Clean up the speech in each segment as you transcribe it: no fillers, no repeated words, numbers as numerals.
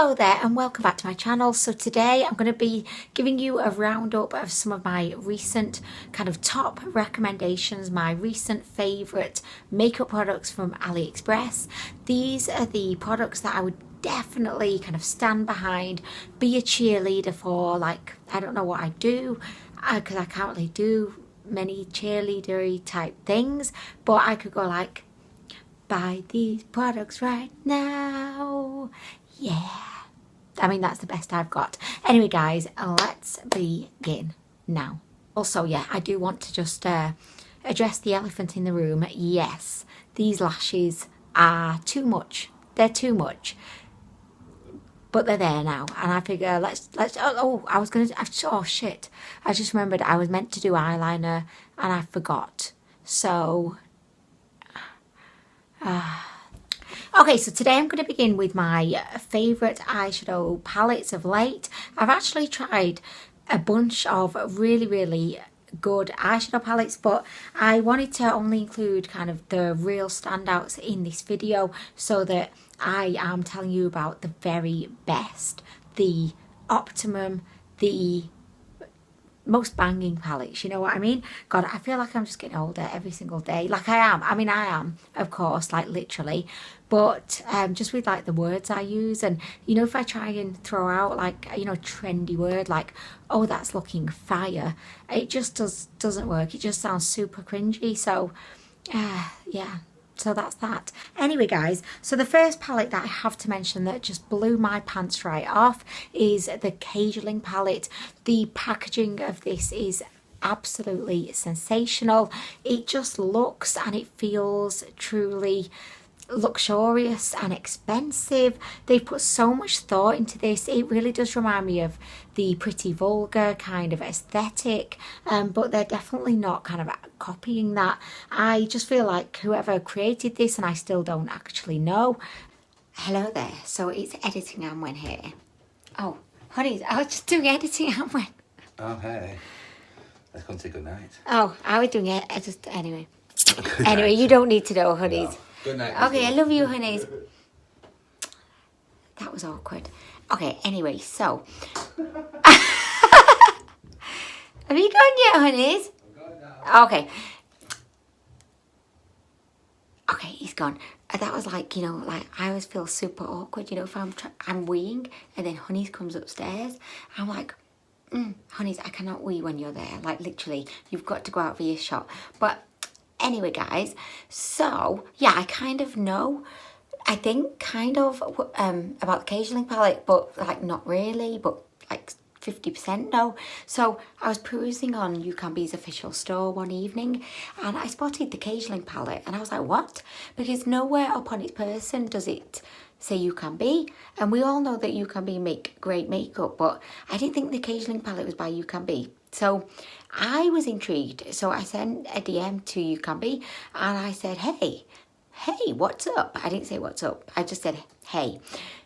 Hello there and welcome back to my channel. So today I'm going to be giving you a roundup of some of my recent kind of top recommendations, my recent favourite makeup products from AliExpress. These are the products that I would definitely kind of stand behind, be a cheerleader for. Like, I don't know what I do because I can't really do many cheerleadery type things, but I could go like, buy these products right now. Yeah, I mean, that's the best I've got. Anyway, guys, let's begin now. Also, yeah, I do want to just address the elephant in the room. Yes, these lashes are too much. They're too much. But they're there now, and I figure let's oh shit, I just remembered I was meant to do eyeliner and I forgot. So okay, so today I'm going to begin with my favourite eyeshadow palettes of late. I've actually tried a bunch of really good eyeshadow palettes, but I wanted to only include kind of the real standouts in this video so that I am telling you about the very best, the optimum, the most banging palettes, you know what I mean? God, I feel like I'm just getting older every single day. Like I am, of course, like literally, but just with like the words I use. And you know, if I try and throw out like, you know, trendy word like, oh, that's looking fire, it just doesn't work. It just sounds super cringy. So yeah, so that's that. Anyway, guys, so the first palette that I have to mention that just blew my pants right off is the Ling palette. The packaging of this is absolutely sensational. It just looks and it feels truly luxurious and expensive. They put so much thought into this. It really does remind me of the Pretty Vulgar kind of aesthetic, but they're definitely not kind of copying that. I just feel like whoever created this, and I still don't actually know. Hello there, so it's editing Anwen here. Oh honey, I was just doing editing Anwen. Oh hey, let's go and say good night. Oh, I was doing it, I just anyway. Good anyway night. You don't need to know, honeys. No. Good night. Okay, I love you, honeys. That was awkward. Okay, anyway, so. Have you gone yet, honeys? Okay. Okay, he's gone. That was like, you know, like I always feel super awkward, you know, if I'm weeing and then honeys comes upstairs. I'm like, honeys, I cannot wee when you're there. Like literally, you've got to go out of earshot. But anyway, guys, so yeah, I kind of know, I think kind of about the Ling palette, but like not really, but like 50% no. So I was perusing on UCANBE's official store one evening and I spotted the Ling palette and I was like, what? Because nowhere up on its person does it say UCANBE, and we all know that UCANBE make great makeup, but I didn't think the Ling palette was by UCANBE. So I was intrigued, so I sent a DM to UCANBE and I said, hey, what's up? I didn't say what's up, I just said, hey,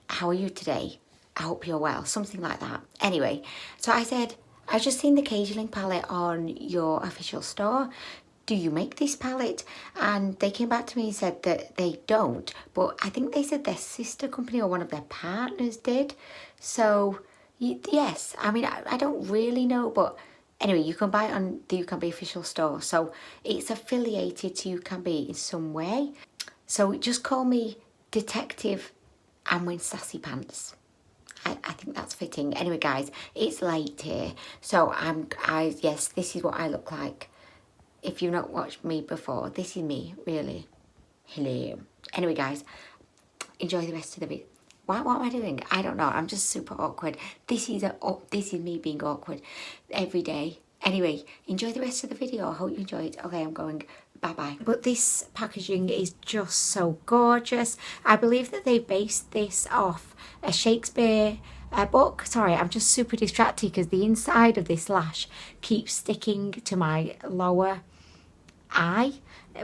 how are you today? I hope you're well, something like that. Anyway, so I said, I've just seen the Ling palette on your official store. Do you make this palette? And they came back to me and said that they don't, but I think they said their sister company or one of their partners did. So yes, I mean, I don't really know, but anyway, you can buy it on the UCANBE official store. So it's affiliated to UCANBE in some way. So just call me Detective Anwen Sassy Pants. I think that's fitting. Anyway, guys, it's late here. So yes, this is what I look like. If you've not watched me before, this is me, really. Hello. Anyway, guys, enjoy the rest of the video. What am I doing? I don't know. I'm just super awkward. This is me being awkward every day. Anyway, enjoy the rest of the video. I hope you enjoy it. Okay, I'm going. Bye-bye. But this packaging is just so gorgeous. I believe that they based this off a Shakespeare book. Sorry, I'm just super distracted because the inside of this lash keeps sticking to my lower eye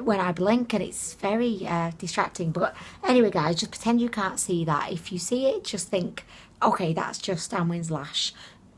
when I blink and it's very distracting. But anyway, guys, just pretend you can't see that. If you see it, just think, okay, that's just Anwen's lash.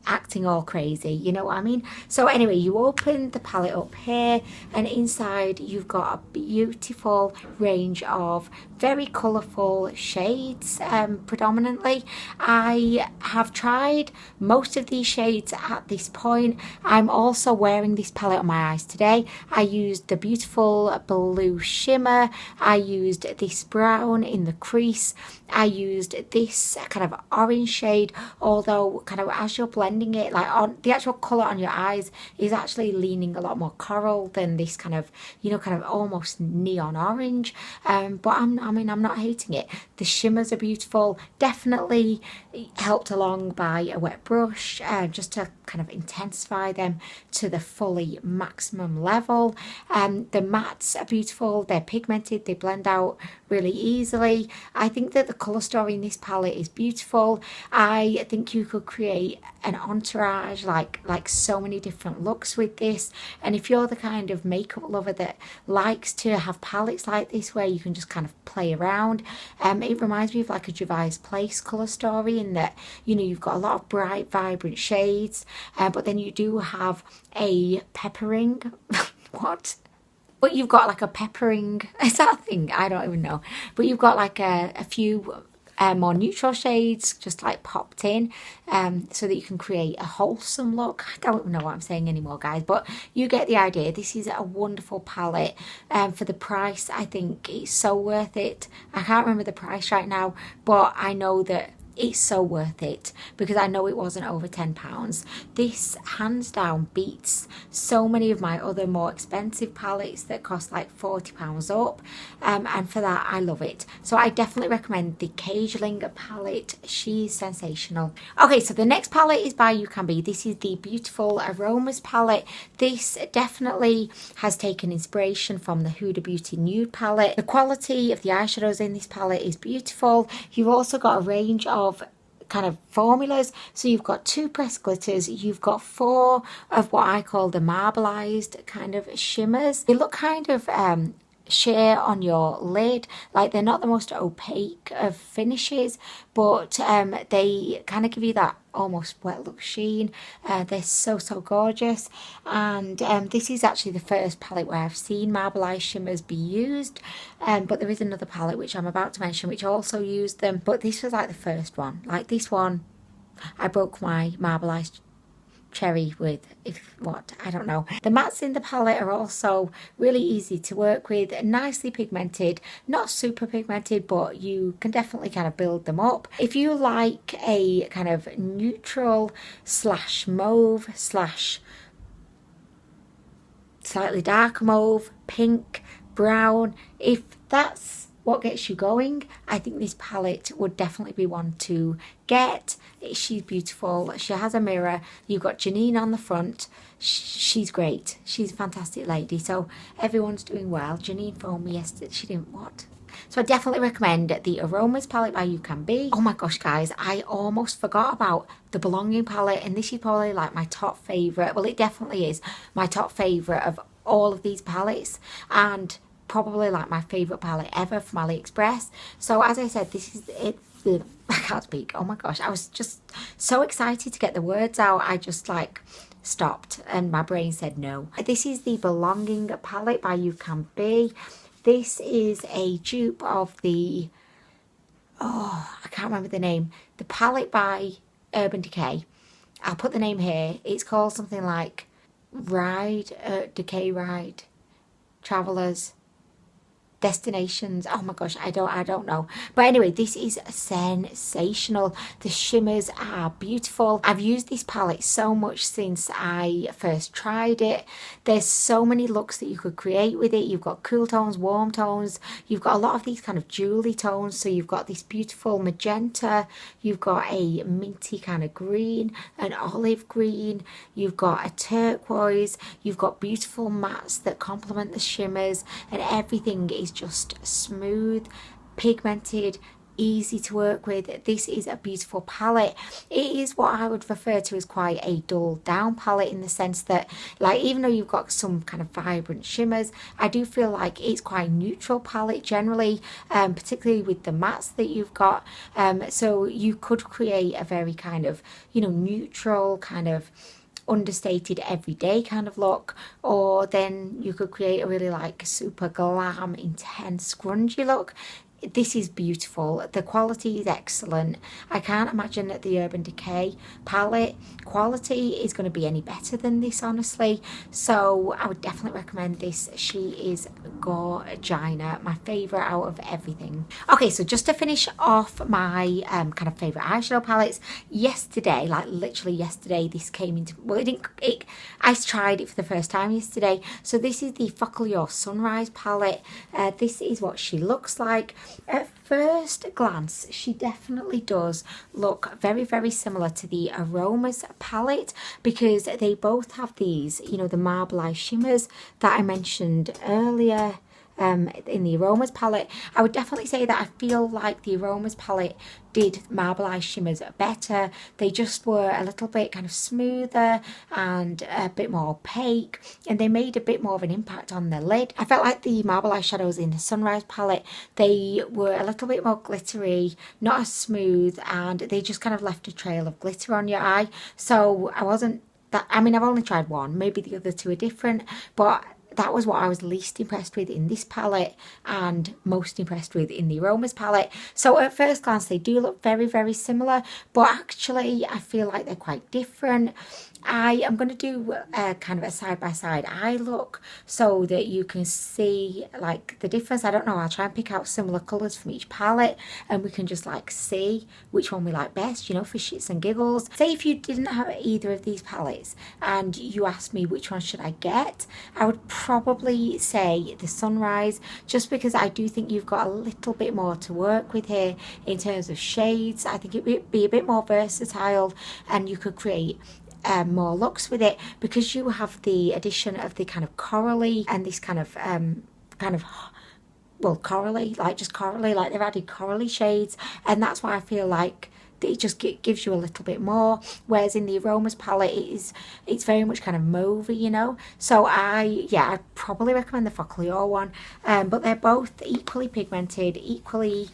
acting all crazy, you know what I mean? So anyway, you open the palette up here, and inside you've got a beautiful range of very colourful shades. Predominantly I have tried most of these shades at this point. I'm also wearing this palette on my eyes today. I used the beautiful blue shimmer, I used this brown in the crease, I used this kind of orange shade, although kind of as you're blending it, like on the actual colour on your eyes is actually leaning a lot more coral than this kind of, you know, kind of almost neon orange. But I'm not hating it. The shimmers are beautiful, definitely helped along by a wet brush, just to kind of intensify them to the fully maximum level. The mattes are beautiful, they're pigmented, they blend out really easily. I think that the colour story in this palette is beautiful. I think you could create an entourage, like so many different looks with this. And if you're the kind of makeup lover that likes to have palettes like this where you can just kind of play around, it reminds me of like a Gervais Place colour story, in that, you know, you've got a lot of bright vibrant shades, but then you do have a peppering what? But you've got like a peppering, is that a thing? I don't even know. But you've got like a few more neutral shades just like popped in, so that you can create a wholesome look. I don't even know what I'm saying anymore, guys, but you get the idea. This is a wonderful palette. For the price, I think it's so worth it. I can't remember the price right now, but I know that it's so worth it because I know it wasn't over £10. This hands down beats so many of my other more expensive palettes that cost like £40 up, and for that I love it. So I definitely recommend the Ling palette. She's sensational. Okay, so the next palette is by UCANBE. This is the beautiful Aromas palette. This definitely has taken inspiration from the Huda Beauty Nude palette. The quality of the eyeshadows in this palette is beautiful. You've also got a range of kind of formulas. So you've got 2 pressed glitters, you've got 4 of what I call the marbleized kind of shimmers. They look kind of sheer on your lid, like they're not the most opaque of finishes, but they kind of give you that almost wet look sheen. They're so gorgeous, and this is actually the first palette where I've seen marbleized shimmers be used, but there is another palette which I'm about to mention which also used them, but this was like the first one. Like this one, I broke my marbleized cherry with, I don't know. The mattes in the palette are also really easy to work with, nicely pigmented, not super pigmented, but you can definitely kind of build them up. If you like a kind of neutral slash mauve slash slightly dark mauve, pink, brown, if that's what gets you going, I think this palette would definitely be one to get. She's beautiful. She has a mirror. You've got Janine on the front. She's great. She's a fantastic lady. So everyone's doing well. Janine phoned me yesterday. She didn't what? So I definitely recommend the Aromas palette by UCANBE. Oh my gosh, guys, I almost forgot about the Belonging palette, and this is probably like my top favourite. Well, it definitely is my top favourite of all of these palettes, and probably like my favourite palette ever from AliExpress. So as I said, this is it. I can't speak. Oh my gosh, I was just so excited to get the words out. I just like stopped and my brain said no. This is the Belonging palette by UCANBE. This is a dupe of the, I can't remember the name, the palette by Urban Decay. I'll put the name here. It's called something like Decay Ride, Travelers, Destinations. Oh my gosh, I don't know, but anyway, this is sensational. The shimmers are beautiful. I've used this palette so much since I first tried it. There's so many looks that you could create with it. You've got cool tones, warm tones, you've got a lot of these kind of jewelry tones. So you've got this beautiful magenta, you've got a minty kind of green, an olive green, you've got a turquoise, you've got beautiful mattes that complement the shimmers, and everything is just smooth, pigmented, easy to work with. This is a beautiful palette. It is what I would refer to as quite a dull down palette, in the sense that, like, even though you've got some kind of vibrant shimmers, I do feel like it's quite a neutral palette generally, particularly with the mattes that you've got. So you could create a very kind of, you know, neutral kind of understated everyday kind of look, or then you could create a really like super glam intense grungy look. This is beautiful. The quality is excellent. I can't imagine that the Urban Decay palette quality is going to be any better than this, honestly. So I would definitely recommend this. She is gorgina, my favourite out of everything. Okay, so just to finish off my kind of favourite eyeshadow palettes, yesterday, like literally yesterday, this came into, well, I tried it for the first time yesterday. So this is the FOCALLURE Sunrise palette. This is what she looks like. At first glance, she definitely does look very, very similar to the Aromas palette, because they both have these, you know, the marbleized shimmers that I mentioned earlier. In the Aromas palette, I would definitely say that I feel like the Aromas palette did marbleized shimmers better. They just were a little bit kind of smoother and a bit more opaque, and they made a bit more of an impact on the lid. I felt like the marbleized shadows in the Sunrise palette, they were a little bit more glittery, not as smooth, and they just kind of left a trail of glitter on your eye. So I wasn't that, I mean, I've only tried one, maybe the other two are different, but that was what I was least impressed with in this palette and most impressed with in the Aromas palette. So at first glance, they do look very, very similar, but actually I feel like they're quite different. I am going to do a kind of a side-by-side eye look so that you can see like the difference. I don't know, I'll try and pick out similar colours from each palette and we can just like see which one we like best, you know, for shits and giggles. Say if you didn't have either of these palettes and you asked me which one should I get, I would probably say the Sunrise, just because I do think you've got a little bit more to work with here in terms of shades. I think it would be a bit more versatile and you could create more looks with it, because you have the addition of the kind of corally and this kind of well, corally, like just corally, like they've added corally shades, and that's why I feel like it just gives you a little bit more, whereas in the Aromas palette it's very much kind of mauvey, you know. So I'd probably recommend the FOCALLURE one, but they're both equally pigmented, equally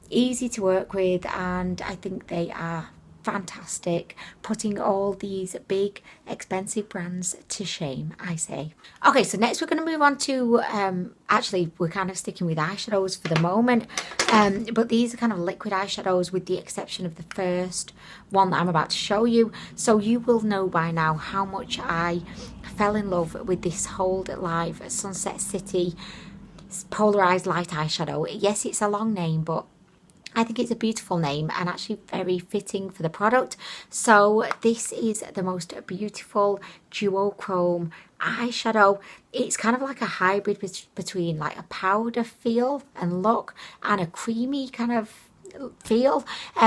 easy to work with, and I think they are fantastic, putting all these big expensive brands to shame, I say. Okay, so next we're going to move on to actually we're kind of sticking with eyeshadows for the moment, but these are kind of liquid eyeshadows with the exception of the first one that I'm about to show you. So you will know by now how much I fell in love with this Hold Live Sunset City Polarized light eyeshadow. Yes, it's a long name, but I think it's a beautiful name and actually very fitting for the product. So this is the most beautiful duochrome eyeshadow. It's kind of like a hybrid between like a powder feel and look and a creamy kind of feel,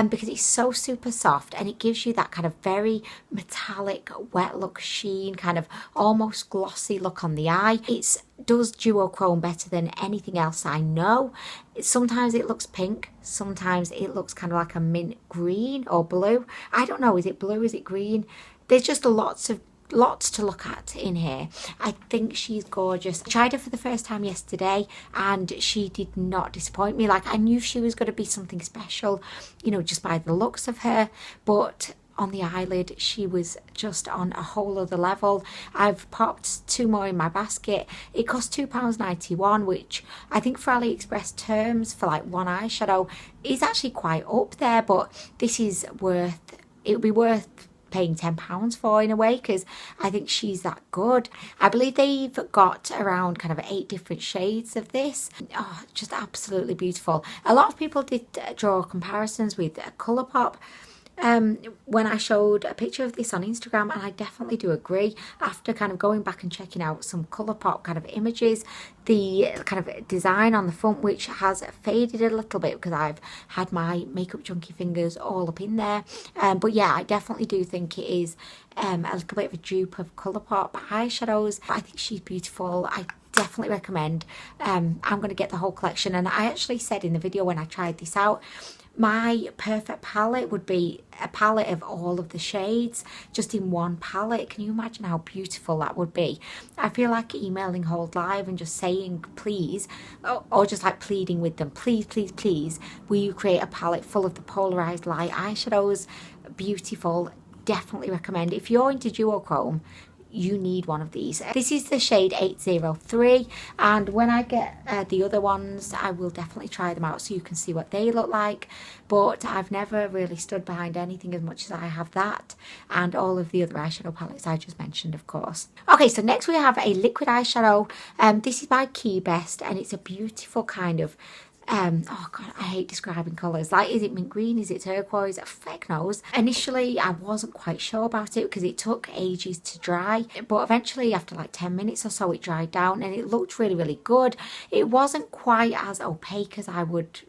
because it's so super soft and it gives you that kind of very metallic wet look sheen, kind of almost glossy look on the eye. It does duochrome better than anything else I know. Sometimes it looks pink, sometimes it looks kind of like a mint green or blue. I don't know, is it blue, is it green? There's just lots to look at in here. I think she's gorgeous. I tried her for the first time yesterday and she did not disappoint me. Like, I knew she was going to be something special, you know, just by the looks of her, but on the eyelid she was just on a whole other level. I've popped two more in my basket. It cost £2.91, which I think for AliExpress terms for like one eyeshadow is actually quite up there, but this is worth, it would be worth paying £10 for in a way, because I think she's that good. I believe they've got around kind of 8 different shades of this. Oh, just absolutely beautiful. A lot of people did draw comparisons with Colourpop when I showed a picture of this on Instagram, and I definitely do agree. After kind of going back and checking out some Colourpop kind of images, the kind of design on the front, which has faded a little bit because I've had my makeup junkie fingers all up in there, but yeah, I definitely do think it is a little bit of a dupe of Colourpop eyeshadows. I think she's beautiful. I definitely recommend. I'm going to get the whole collection, and I actually said in the video when I tried this out, my perfect palette would be a palette of all of the shades just in one palette. Can you imagine how beautiful that would be? I feel like emailing Hold Live and just saying please, or just like pleading with them, please, please, please, will you create a palette full of the Polarized light eyeshadows? Beautiful. Definitely recommend. If you're into duochrome, you need one of these. This is the shade 803, and when I get the other ones, I will definitely try them out so you can see what they look like. But I've never really stood behind anything as much as I have that and all of the other eyeshadow palettes I just mentioned, of course. Okay, so next we have a liquid eyeshadow. This is by KIMUSE, and it's a beautiful kind of oh god, I hate describing colours. Like, is it mint green? Is it turquoise? Feck knows. Initially, I wasn't quite sure about it because it took ages to dry. But eventually, after like 10 minutes or so, it dried down and it looked really, really good. It wasn't quite as opaque as I would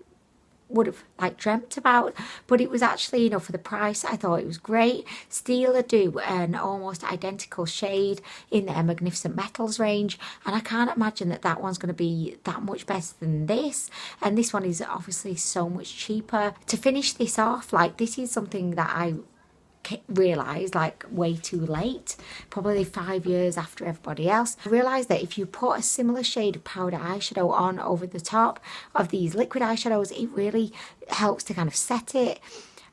have like dreamt about, but it was actually, you know, for the price, I thought it was great. Stila do an almost identical shade in their Magnificent Metals range, and I can't imagine that that one's going to be that much better than this, and this one is obviously so much cheaper. To finish this off, like, this is something that I realised like way too late, probably 5 years after everybody else. I realised that if you put a similar shade of powder eyeshadow on over the top of these liquid eyeshadows, it really helps to kind of set it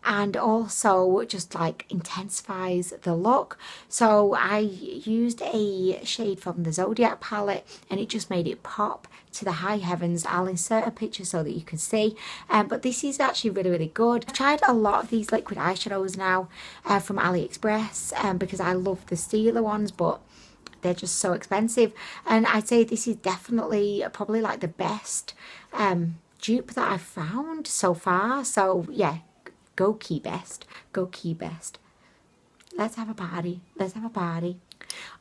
and also just like intensifies the look. So I used a shade from the Zodiac palette and it just made it pop to the high heavens. I'll insert a picture so that you can see, but this is actually really, really good. I've tried a lot of these liquid eyeshadows now from AliExpress because I love the Stila ones, but they're just so expensive, and I'd say this is definitely probably like the best dupe that I've found so far. So yeah, go KIMUSE, go KIMUSE. Let's have a party, let's have a party.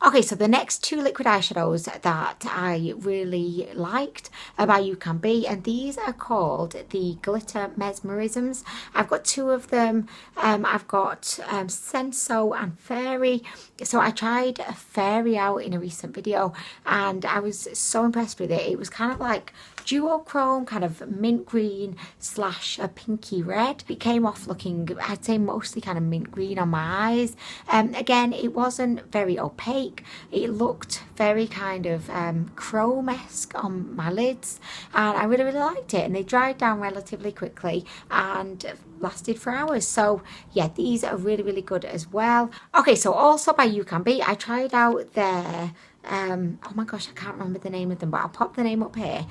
Okay, so the next two liquid eyeshadows that I really liked are by UCANBE, and these are called the Glitter Mesmerisms. I've got two of them. I've got Senso and Fairy. So I tried Fairy out in a recent video and I was so impressed with it. It was kind of like duochrome, kind of mint green slash a pinky red. It came off looking, I'd say, mostly kind of mint green on my eyes. Again, it wasn't very opaque. It looked very kind of chrome-esque on my lids, and I really, really liked it. And they dried down relatively quickly and lasted for hours. So yeah, these are really, really good as well. Okay, so also by UCANBE, I tried out their oh my gosh, I can't remember the name of them, but I'll pop the name up here.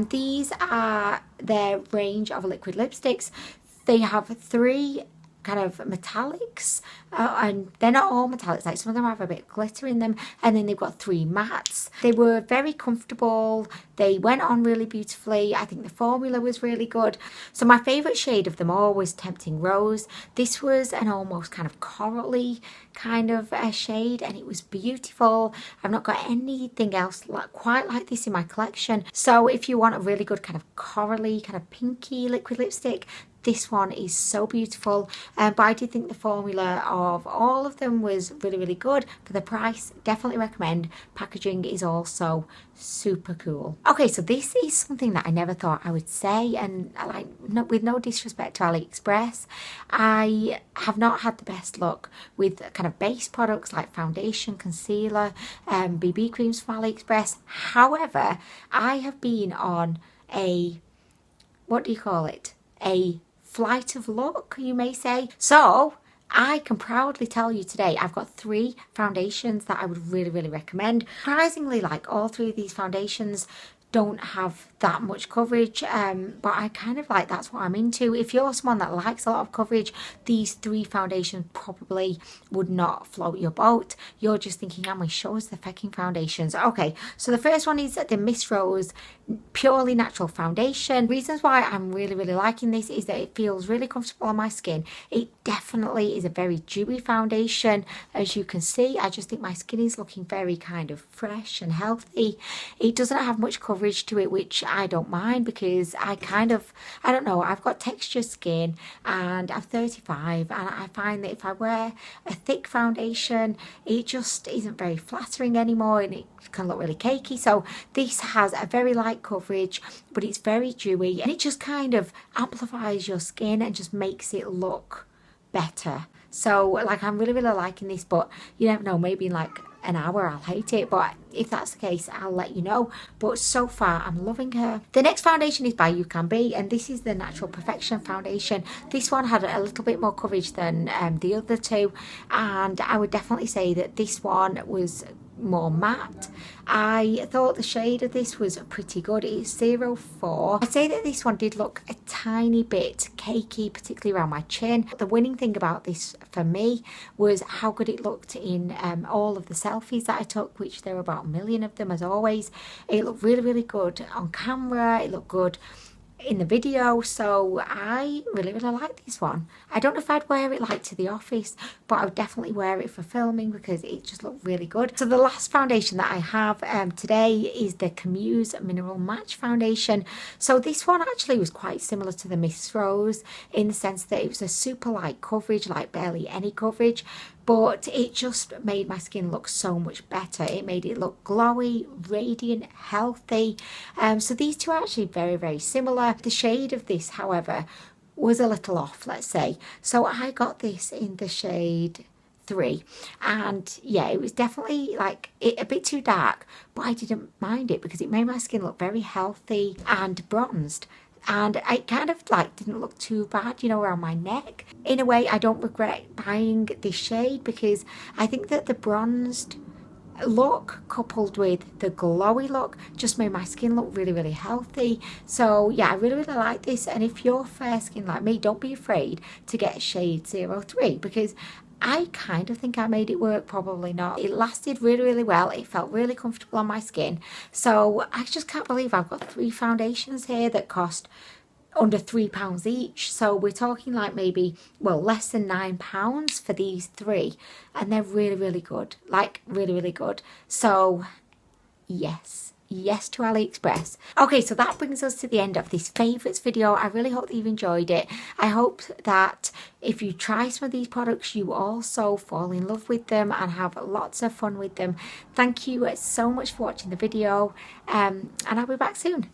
These are their range of liquid lipsticks. They have three kind of metallics, and they're not all metallics, like some of them have a bit of glitter in them, and then they've got three mattes. They were very comfortable, they went on really beautifully. I think the formula was really good. So my favourite shade of them all was Tempting Rose. This was an almost kind of corally kind of shade, and it was beautiful. I've not got anything else quite like this in my collection. So if you want a really good kind of corally, kind of pinky liquid lipstick, this one is so beautiful. But I did think the formula of all of them was really, really good. For the price, definitely recommend. Packaging is also super cool. Okay, so this is something that I never thought I would say, and like, with no disrespect to AliExpress, I have not had the best luck with kind of base products like foundation, concealer, BB creams from AliExpress. However, I have been on a, what do you call it? A flight of luck, you may say. So I can proudly tell you today I've got 3 foundations that I would really, really recommend. Surprisingly, like, all 3 of these foundations don't have that much coverage, but I kind of like, that's what I'm into. If you're someone that likes a lot of coverage, these 3 foundations probably would not float your boat. You're just thinking, how many shows the fucking foundations? Okay, so the first one is the Miss Rose Purely Natural Foundation. Reasons why I'm really, really liking this is that it feels really comfortable on my skin. It definitely is a very dewy foundation. As you can see, I just think my skin is looking very kind of fresh and healthy. It doesn't have much coverage to it, which I don't mind, because I don't know, I've got textured skin and I'm 35, and I find that if I wear a thick foundation, it just isn't very flattering anymore, and it can look really cakey. So this has a very light coverage, but it's very dewy, and it just kind of amplifies your skin and just makes it look better. So like, I'm really liking this, but you never know, maybe in like an hour I'll hate it, but if that's the case, I'll let you know. But so far I'm loving her. The next foundation is by UCANBE, and this is the Natural Perfection foundation. This one had a little bit more coverage than the other two, and I would definitely say that this one was more matte. I thought the shade of this was pretty good. It's 04. I'd say that this one did look a tiny bit cakey, particularly around my chin. The winning thing about this for me was how good it looked in all of the selfies that I took, which there were about a million of them as always. It looked really good on camera. It looked good in the video, so I really like this one. I don't know if I'd wear it like to the office, but I would definitely wear it for filming because it just looked really good. So the last foundation that I have today is the KIMUSE Mineral Match foundation. So this one actually was quite similar to the Miss Rose in the sense that it was a super light coverage, like barely any coverage, but it just made my skin look so much better. It made it look glowy, radiant, healthy. So these two are actually very similar. The shade of this, however, was a little off, let's say. So I got this in the shade 3, and yeah, it was definitely like a bit too dark, but I didn't mind it because it made my skin look very healthy and bronzed. And I kind of like didn't look too bad, you know, around my neck. In a way, I don't regret buying this shade because I think that the bronzed look coupled with the glowy look just made my skin look really healthy. So yeah, I really like this. And if you're fair skin like me, don't be afraid to get shade 03 because I kind of think I made it work. Probably not. It lasted really well. It felt really comfortable on my skin. So I just can't believe I've got 3 foundations here that cost under £3 each. So we're talking like maybe, well, less than £9 for these 3, and they're really good, like really good. So yes to AliExpress. Okay, so that brings us to the end of this favourites video. I really hope that you've enjoyed it. I hope that if you try some of these products, you also fall in love with them and have lots of fun with them. Thank you so much for watching the video, and I'll be back soon.